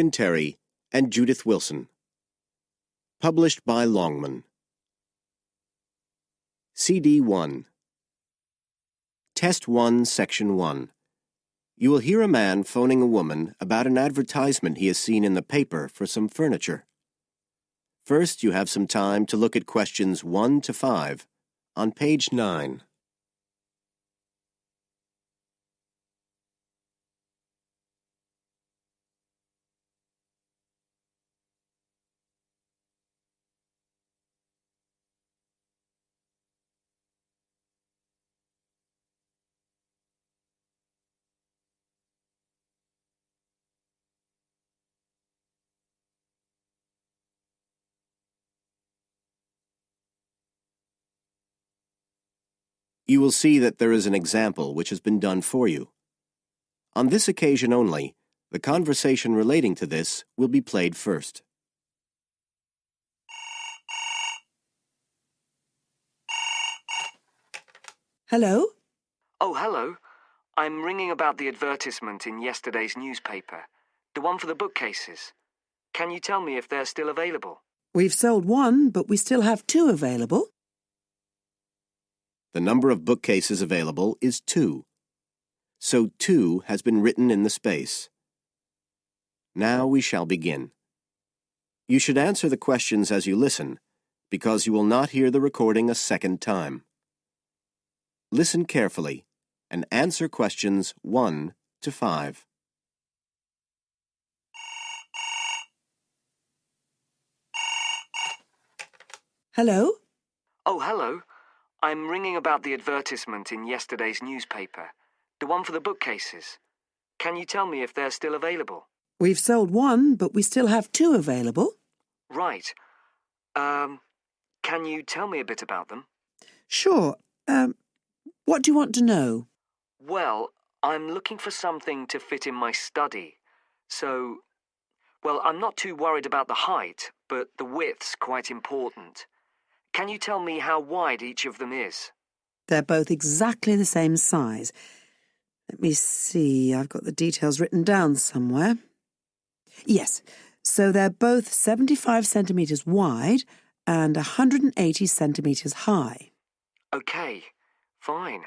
Terry and Judith Wilson. Published by Longman. CD 1. Test 1, Section 1. You will hear a man phoning a woman about an advertisement he has seen in the paper for some furniture. First, you have some time to look at questions 1 to 5 on page 9. You will see that there is an example which has been done for you. On this occasion only, the conversation relating to this will be played first. Hello? Oh, hello. I'm ringing about the advertisement in yesterday's newspaper. The one for the bookcases. Can you tell me if they're still available? We've sold one, but we still have 2 available. The number of bookcases available is 2. So 2 has been written in the space. Now we shall begin. You should answer the questions as you listen, because you will not hear the recording a second time. Listen carefully and answer questions 1 to 5. Hello? Oh, hello. I'm ringing about the advertisement in yesterday's newspaper. The one for the bookcases. Can you tell me if they're still available? We've sold one, but we still have 2 available. Right. Can you tell me a bit about them? Sure. What do you want to know? Well, I'm looking for something to fit in my study. I'm not too worried about the height, but the width's quite important. Can you tell me how wide each of them is? They're both exactly the same size. Let me see, I've got the details written down somewhere. Yes, so they're both 75 centimetres wide and 180 centimetres high. Okay, fine.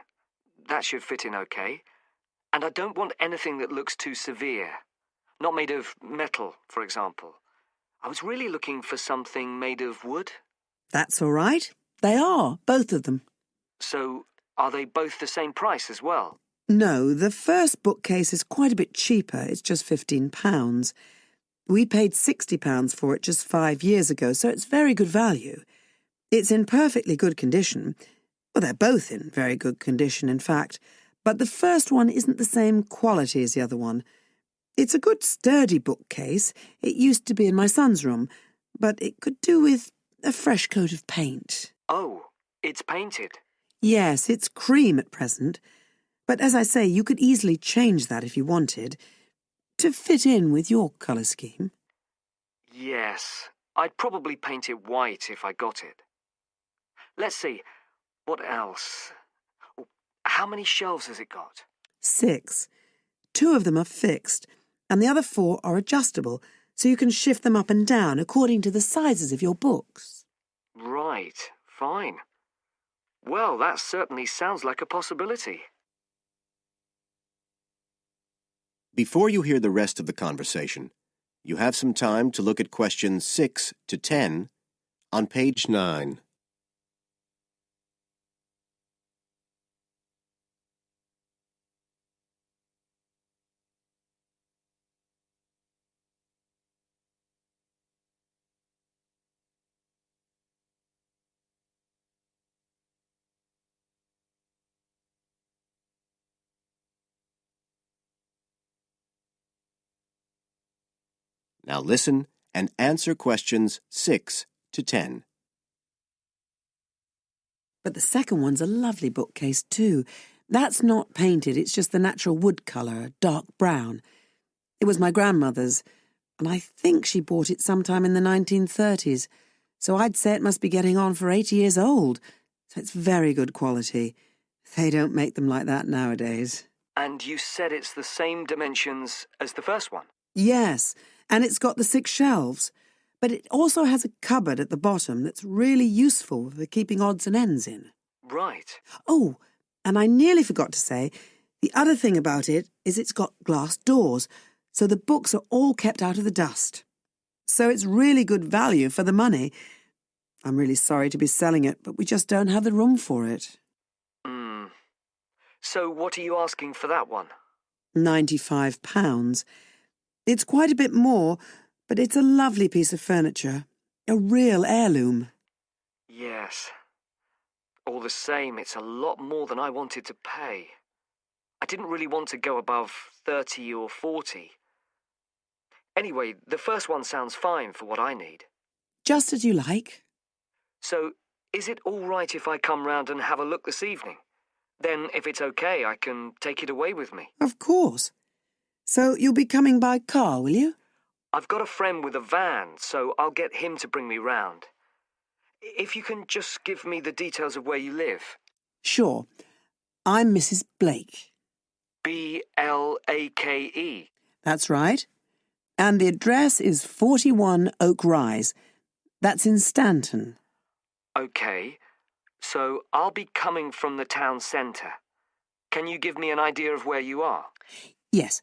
That should fit in okay. And I don't want anything that looks too severe. Not made of metal, for example. I was really looking for something made of wood. That's all right. They are, both of them. So, are they both the same price as well? No, the first bookcase is quite a bit cheaper. It's just £15. We paid £60 for it just 5 years ago, so it's very good value. It's in perfectly good condition. Well, they're both in very good condition, in fact. But the first one isn't the same quality as the other one. It's a good, sturdy bookcase. It used to be in my son's room, but it could do with a fresh coat of paint. Oh, it's painted? Yes, it's cream at present. But as I say, you could easily change that if you wanted, to fit in with your colour scheme. Yes, I'd probably paint it white if I got it. Let's see, what else? How many shelves has it got? 6. 2 of them are fixed, and the other 4 are adjustable, so you can shift them up and down according to the sizes of your books. Right, fine. Well, that certainly sounds like a possibility. Before you hear the rest of the conversation, you have some time to look at questions 6 to 10 on page 9. Now listen and answer questions 6 to 10. But the second one's a lovely bookcase too. That's not painted, it's just the natural wood colour, dark brown. It was my grandmother's, and I think she bought it sometime in the 1930s, so I'd say it must be getting on for 80 years old. So it's very good quality. They don't make them like that nowadays. And you said it's the same dimensions as the first one? Yes, and it's got the 6 shelves. But it also has a cupboard at the bottom that's really useful for keeping odds and ends in. Right. Oh, and I nearly forgot to say, the other thing about it is it's got glass doors, so the books are all kept out of the dust. So it's really good value for the money. I'm really sorry to be selling it, but we just don't have the room for it. So what are you asking for that one? £95. It's quite a bit more, but it's a lovely piece of furniture. A real heirloom. Yes. All the same, it's a lot more than I wanted to pay. I didn't really want to go above 30 or 40. Anyway, the first one sounds fine for what I need. Just as you like. So, is it all right if I come round and have a look this evening? Then, if it's okay, I can take it away with me. Of course. So you'll be coming by car, will you? I've got a friend with a van, so I'll get him to bring me round. If you can just give me the details of where you live. Sure. I'm Mrs. Blake. Blake. That's right. And the address is 41 Oak Rise. That's in Stanton. OK. So I'll be coming from the town centre. Can you give me an idea of where you are? Yes.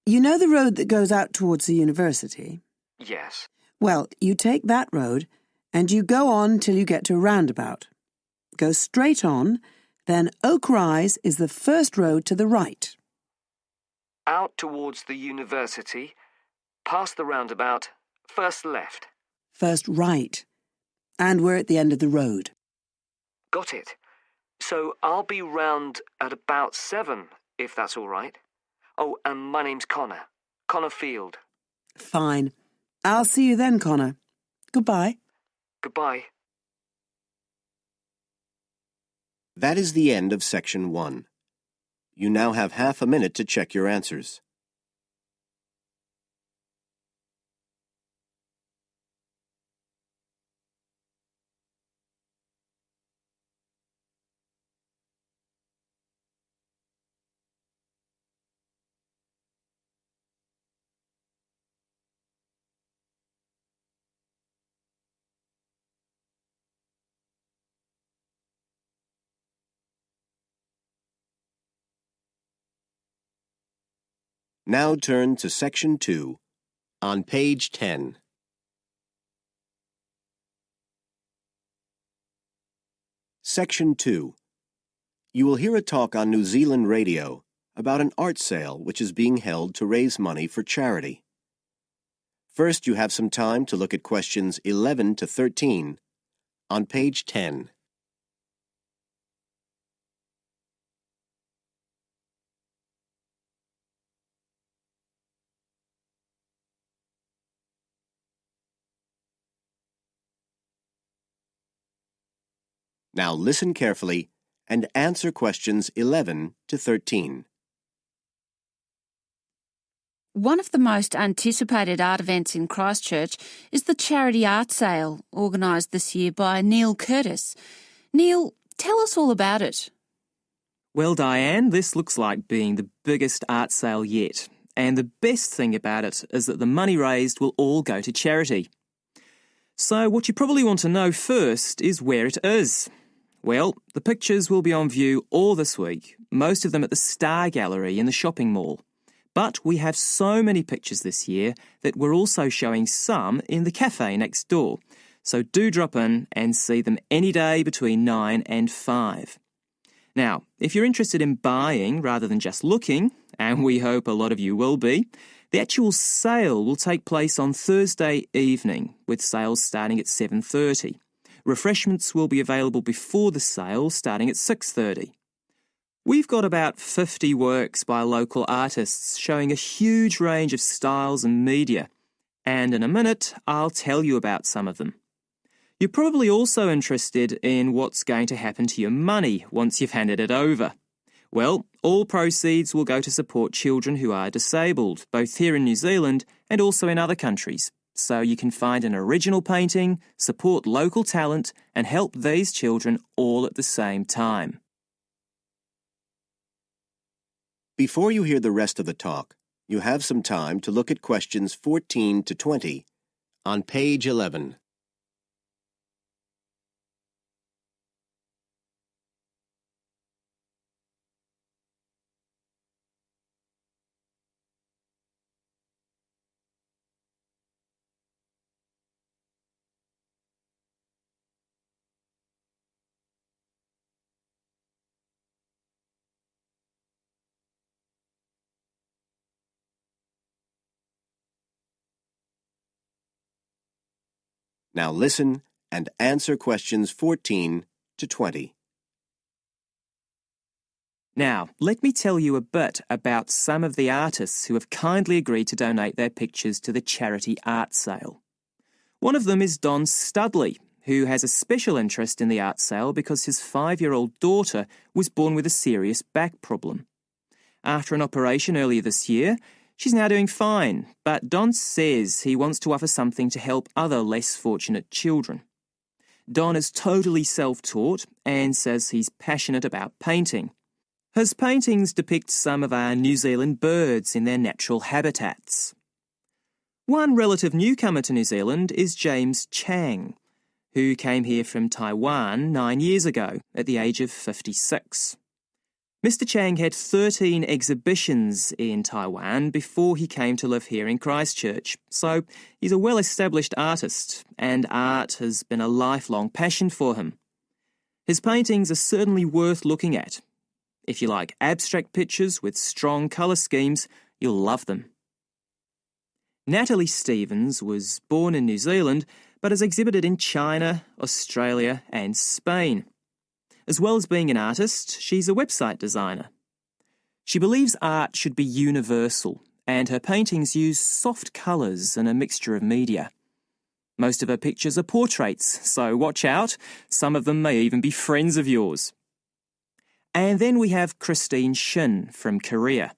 You know the road that goes out towards the university? Yes. Well, you take that road and you go on till you get to a roundabout. Go straight on, then Oak Rise is the first road to the right. Out towards the university, past the roundabout, first left. First right. And we're at the end of the road. Got it. So I'll be round at about 7, if that's all right. Oh, and my name's Connor. Connor Field. Fine. I'll see you then, Connor. Goodbye. Goodbye. That is the end of section 1. You now have half a minute to check your answers. Now turn to section 2 on page 10. Section 2. You will hear a talk on New Zealand radio about an art sale which is being held to raise money for charity. First, you have some time to look at questions 11 to 13 on page 10. Now listen carefully and answer questions 11 to 13. One of the most anticipated art events in Christchurch is the charity art sale organised this year by Neil Curtis. Neil, tell us all about it. Well, Diane, this looks like being the biggest art sale yet. And the best thing about it is that the money raised will all go to charity. So what you probably want to know first is where it is. Well, the pictures will be on view all this week, most of them at the Star Gallery in the shopping mall. But we have so many pictures this year that we're also showing some in the cafe next door. So do drop in and see them any day between 9 and 5. Now, if you're interested in buying rather than just looking, and we hope a lot of you will be, the actual sale will take place on Thursday evening, with sales starting at 7:30. Refreshments will be available before the sale, starting at 6:30. We've got about 50 works by local artists showing a huge range of styles and media, and in a minute I'll tell you about some of them. You're probably also interested in what's going to happen to your money once you've handed it over. Well, all proceeds will go to support children who are disabled, both here in New Zealand and also in other countries. So you can find an original painting, support local talent, and help these children all at the same time. Before you hear the rest of the talk, you have some time to look at questions 14 to 20 on page 11. Now listen and answer questions 14 to 20. Now, let me tell you a bit about some of the artists who have kindly agreed to donate their pictures to the charity art sale. One of them is Don Studley, who has a special interest in the art sale because his 5-year-old daughter was born with a serious back problem. After an operation earlier this year, she's now doing fine, but Don says he wants to offer something to help other less fortunate children. Don is totally self-taught and says he's passionate about painting. His paintings depict some of our New Zealand birds in their natural habitats. One relative newcomer to New Zealand is James Chang, who came here from Taiwan 9 years ago at the age of 56. Mr. Chang had 13 exhibitions in Taiwan before he came to live here in Christchurch, so he's a well-established artist, and art has been a lifelong passion for him. His paintings are certainly worth looking at. If you like abstract pictures with strong colour schemes, you'll love them. Natalie Stevens was born in New Zealand, but has exhibited in China, Australia and Spain. As well as being an artist, she's a website designer. She believes art should be universal, and her paintings use soft colours and a mixture of media. Most of her pictures are portraits, so watch out, some of them may even be friends of yours. And then we have Christine Shin from Korea.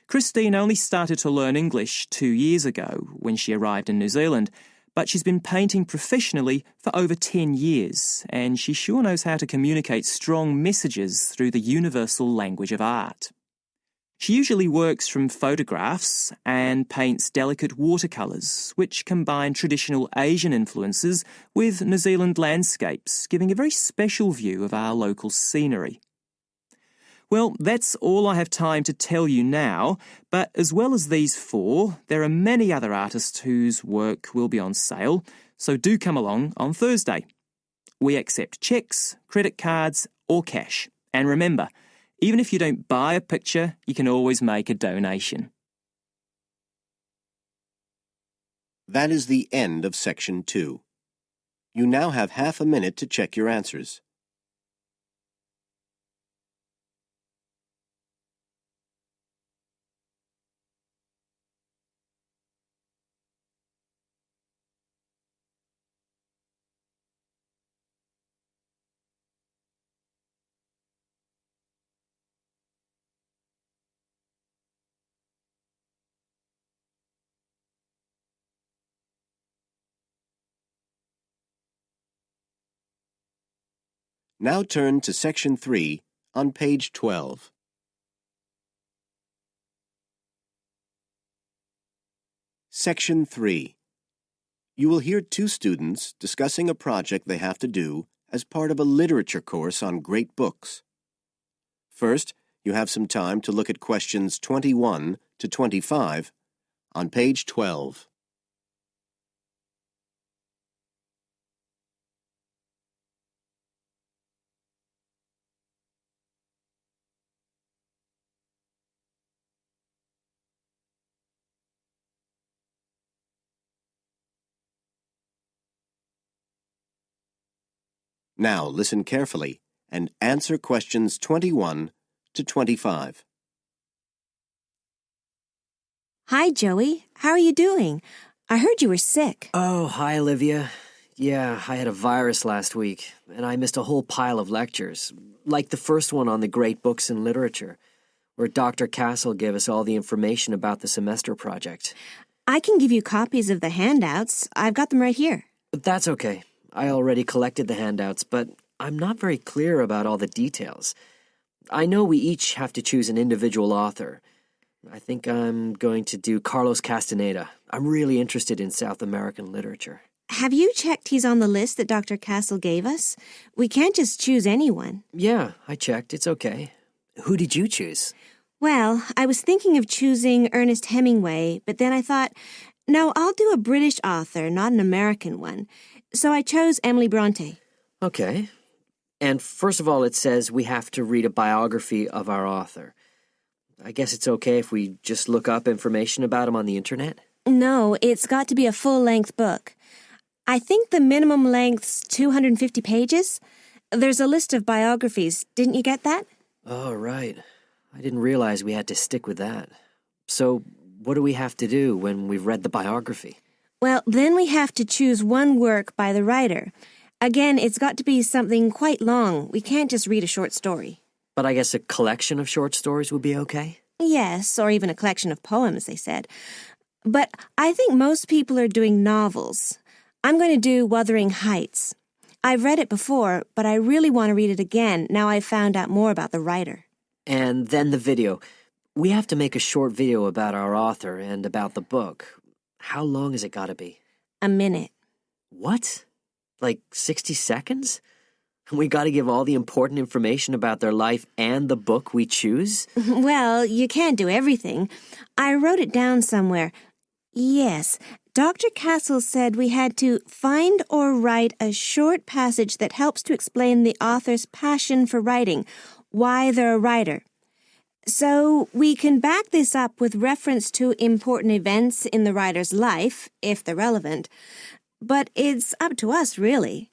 Christine only started to learn English 2 years ago when she arrived in New Zealand, but she's been painting professionally for over 10 years, and she sure knows how to communicate strong messages through the universal language of art. She usually works from photographs and paints delicate watercolours, which combine traditional Asian influences with New Zealand landscapes, giving a very special view of our local scenery. Well, that's all I have time to tell you now, but as well as these 4, there are many other artists whose work will be on sale, so do come along on Thursday. We accept cheques, credit cards or cash. And remember, even if you don't buy a picture, you can always make a donation. That is the end of section 2. You now have half a minute to check your answers. Now turn to section 3 on page 12. Section 3. You will hear 2 students discussing a project they have to do as part of a literature course on great books. First, you have some time to look at questions 21 to 25 on page 12. Now listen carefully and answer questions 21 to 25. Hi, Joey. How are you doing? I heard you were sick. Oh, hi, Olivia. Yeah, I had a virus last week, and I missed a whole pile of lectures, like the first one on the great books in literature, where Dr. Castle gave us all the information about the semester project. I can give you copies of the handouts. I've got them right here. That's okay. I already collected the handouts, but I'm not very clear about all the details. I know we each have to choose an individual author. I think I'm going to do Carlos Castaneda. I'm really interested in South American literature. Have you checked he's on the list that Dr. Castle gave us? We can't just choose anyone. Yeah, I checked. It's okay. Who did you choose? Well, I was thinking of choosing Ernest Hemingway, but then I thought, no, I'll do a British author, not an American one. So I chose Emily Bronte. Okay. And first of all, it says we have to read a biography of our author. I guess it's okay if we just look up information about him on the internet? No, it's got to be a full-length book. I think the minimum length's 250 pages. There's a list of biographies. Didn't you get that? Oh, right. I didn't realize we had to stick with that. So, what do we have to do when we've read the biography? Well, then we have to choose one work by the writer. Again, it's got to be something quite long. We can't just read a short story. But I guess a collection of short stories would be okay? Yes, or even a collection of poems, they said. But I think most people are doing novels. I'm going to do Wuthering Heights. I've read it before, but I really want to read it again now I've found out more about the writer. And then the video. We have to make a short video about our author and about the book. How long has it got to be? A minute. What? Like 60 seconds? We got to give all the important information about their life and the book we choose? Well, you can't do everything. I wrote it down somewhere. Yes, Dr. Castle said we had to find or write a short passage that helps to explain the author's passion for writing, why they're a writer. So we can back this up with reference to important events in the writer's life, if they're relevant. But it's up to us, really.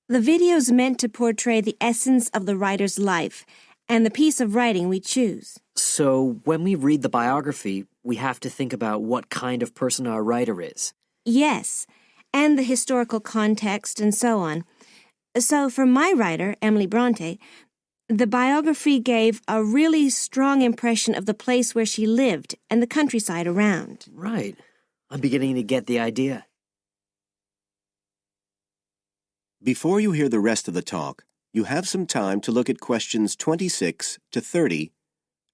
The video's meant to portray the essence of the writer's life and the piece of writing we choose. So when we read the biography, we have to think about what kind of person our writer is. Yes, and the historical context and so on. So for my writer, Emily Bronte, the biography gave a really strong impression of the place where she lived and the countryside around. Right. I'm beginning to get the idea. Before you hear the rest of the talk, you have some time to look at questions 26 to 30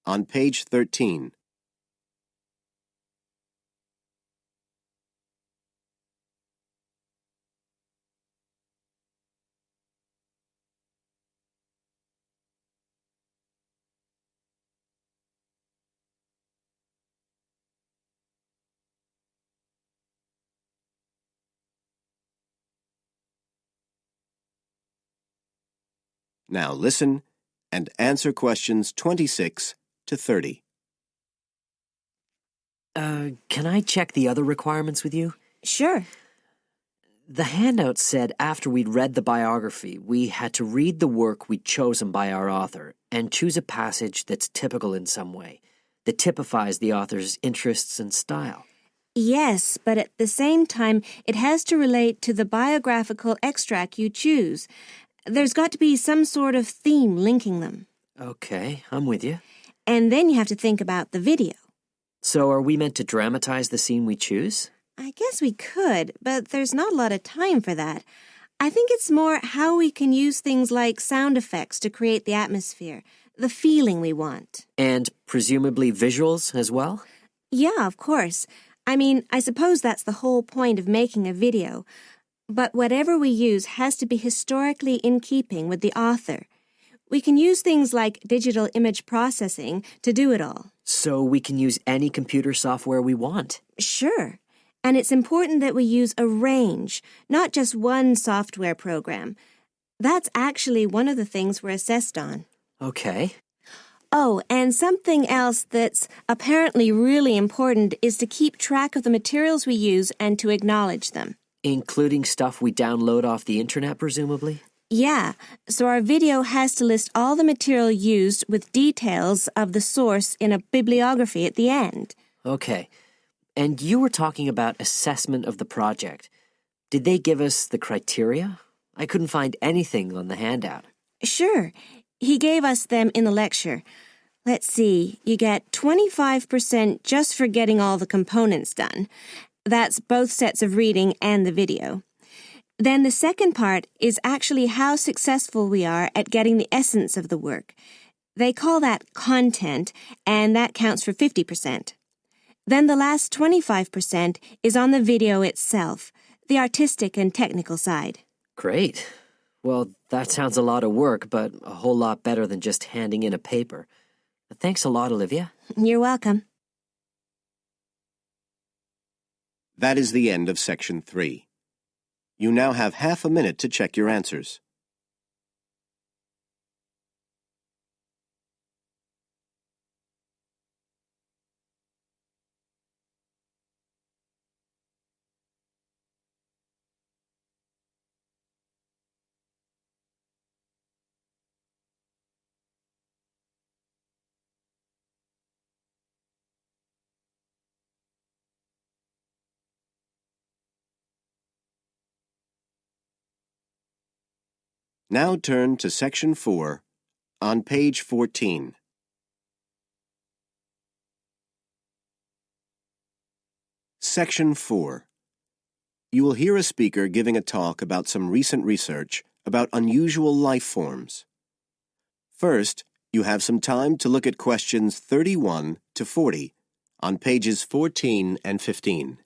on page 13. Now listen and answer questions 26 to 30. Can I check the other requirements with you? Sure. The handout said after we'd read the biography, we had to read the work we'd chosen by our author and choose a passage that's typical in some way, that typifies the author's interests and style. Yes, but at the same time, it has to relate to the biographical extract you choose. There's got to be some sort of theme linking them. Okay, I'm with you. And then you have to think about the video. So are we meant to dramatize the scene we choose? I guess we could, but there's not a lot of time for that. I think it's more how we can use things like sound effects to create the atmosphere, the feeling we want. And presumably visuals as well? Yeah, of course. I mean, I suppose that's the whole point of making a video. But whatever we use has to be historically in keeping with the author. We can use things like digital image processing to do it all. So we can use any computer software we want? Sure. And it's important that we use a range, not just one software program. That's actually one of the things we're assessed on. Okay. Oh, and something else that's apparently really important is to keep track of the materials we use and to acknowledge them. Including stuff we download off the internet, presumably? Yeah, so our video has to list all the material used with details of the source in a bibliography at the end. Okay. And you were talking about assessment of the project. Did they give us the criteria? I couldn't find anything on the handout. Sure. He gave us them in the lecture. Let's see, you get 25% just for getting all the components done. That's both sets of reading and the video. Then the second part is actually how successful we are at getting the essence of the work. They call that content, and that counts for 50%. Then the last 25% is on the video itself, the artistic and technical side. Great. Well, that sounds a lot of work, but a whole lot better than just handing in a paper. Thanks a lot, Olivia. You're welcome. That is the end of Section 3. You now have half a minute to check your answers. Now turn to Section 4 on page 14. Section 4. You will hear a speaker giving a talk about some recent research about unusual life forms. First, you have some time to look at questions 31 to 40 on pages 14 and 15.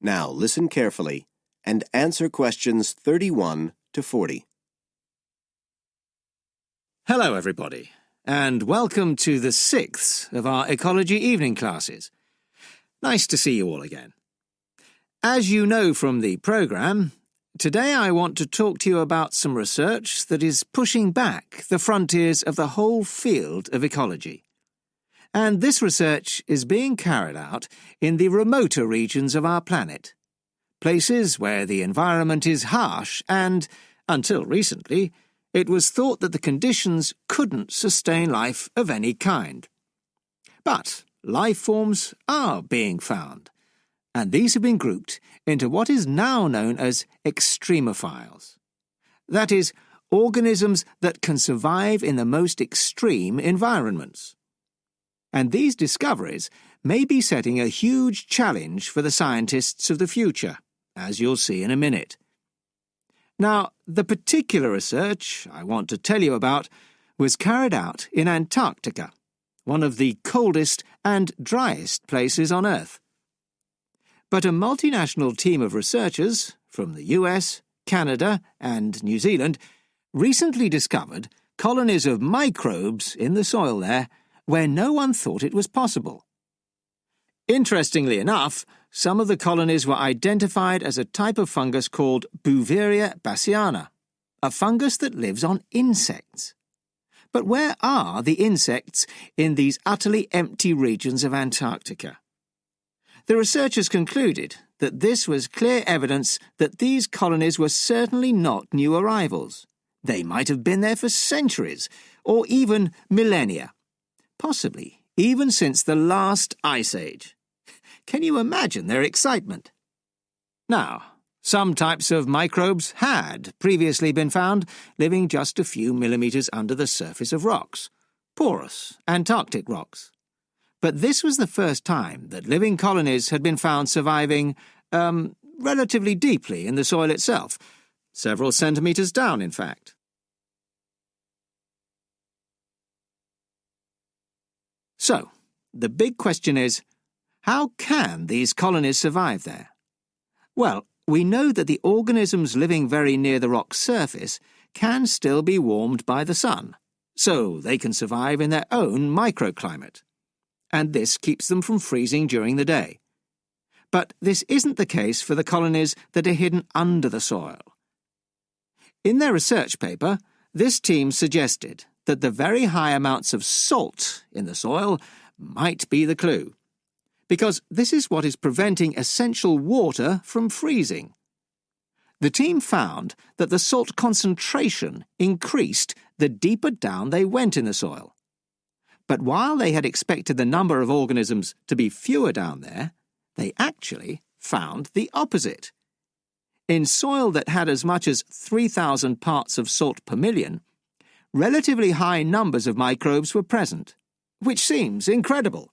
Now listen carefully and answer questions 31 to 40. Hello, everybody, and welcome to the 6th of our ecology evening classes. Nice to see you all again. As you know from the programme, today I want to talk to you about some research that is pushing back the frontiers of the whole field of ecology. And this research is being carried out in the remoter regions of our planet, places where the environment is harsh and, until recently, it was thought that the conditions couldn't sustain life of any kind. But life forms are being found, and these have been grouped into what is now known as extremophiles. That is, organisms that can survive in the most extreme environments. And these discoveries may be setting a huge challenge for the scientists of the future, as you'll see in a minute. Now, the particular research I want to tell you about was carried out in Antarctica, one of the coldest and driest places on Earth. But a multinational team of researchers from the US, Canada, and New Zealand recently discovered colonies of microbes in the soil there where no one thought it was possible. Interestingly enough, some of the colonies were identified as a type of fungus called Bouveria bassiana, a fungus that lives on insects. But where are the insects in these utterly empty regions of Antarctica? The researchers concluded that this was clear evidence that these colonies were certainly not new arrivals. They might have been there for centuries, or even millennia. Possibly even since the last ice age. Can you imagine their excitement? Now, some types of microbes had previously been found living just a few millimetres under the surface of rocks, porous Antarctic rocks. But this was the first time that living colonies had been found surviving, relatively deeply in the soil itself, several centimetres down, in fact. So, the big question is, how can these colonies survive there? Well, we know that the organisms living very near the rock's surface can still be warmed by the sun, so they can survive in their own microclimate. And this keeps them from freezing during the day. But this isn't the case for the colonies that are hidden under the soil. In their research paper, this team suggested that the very high amounts of salt in the soil might be the clue. because this is what is preventing essential water from freezing. The team found that the salt concentration increased the deeper down they went in the soil. But while they had expected the number of organisms to be fewer down there, they actually found the opposite. In soil that had as much as 3,000 parts of salt per million, relatively high numbers of microbes were present, which seems incredible.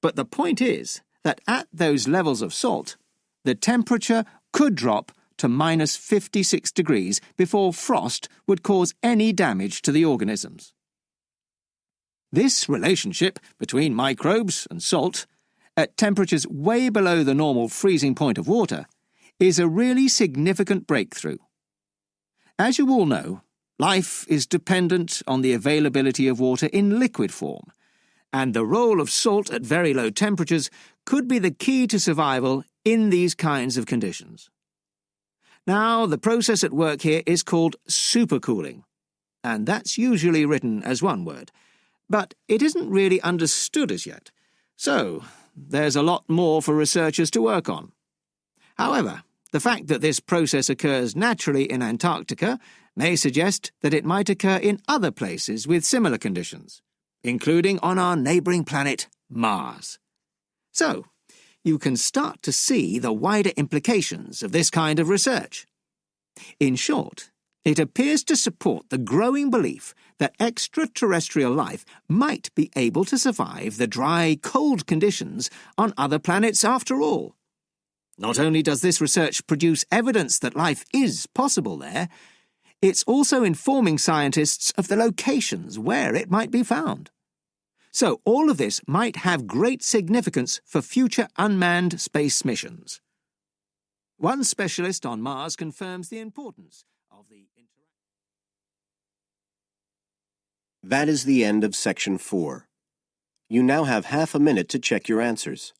But the point is that at those levels of salt, the temperature could drop to minus 56 degrees before frost would cause any damage to the organisms. This relationship between microbes and salt, at temperatures way below the normal freezing point of water, is a really significant breakthrough. As you all know, life is dependent on the availability of water in liquid form, and the role of salt at very low temperatures could be the key to survival in these kinds of conditions. Now, the process at work here is called supercooling, and that's usually written as one word, but it isn't really understood as yet, so there's a lot more for researchers to work on. However, the fact that this process occurs naturally in Antarctica may suggest that it might occur in other places with similar conditions, including on our neighbouring planet, Mars. So, you can start to see the wider implications of this kind of research. In short, it appears to support the growing belief that extraterrestrial life might be able to survive the dry, cold conditions on other planets after all. Not only does this research produce evidence that life is possible there, it's also informing scientists of the locations where it might be found. So all of this might have great significance for future unmanned space missions. One specialist on Mars confirms the importance of the interaction. That is the end of Section 4. You now have half a minute to check your answers.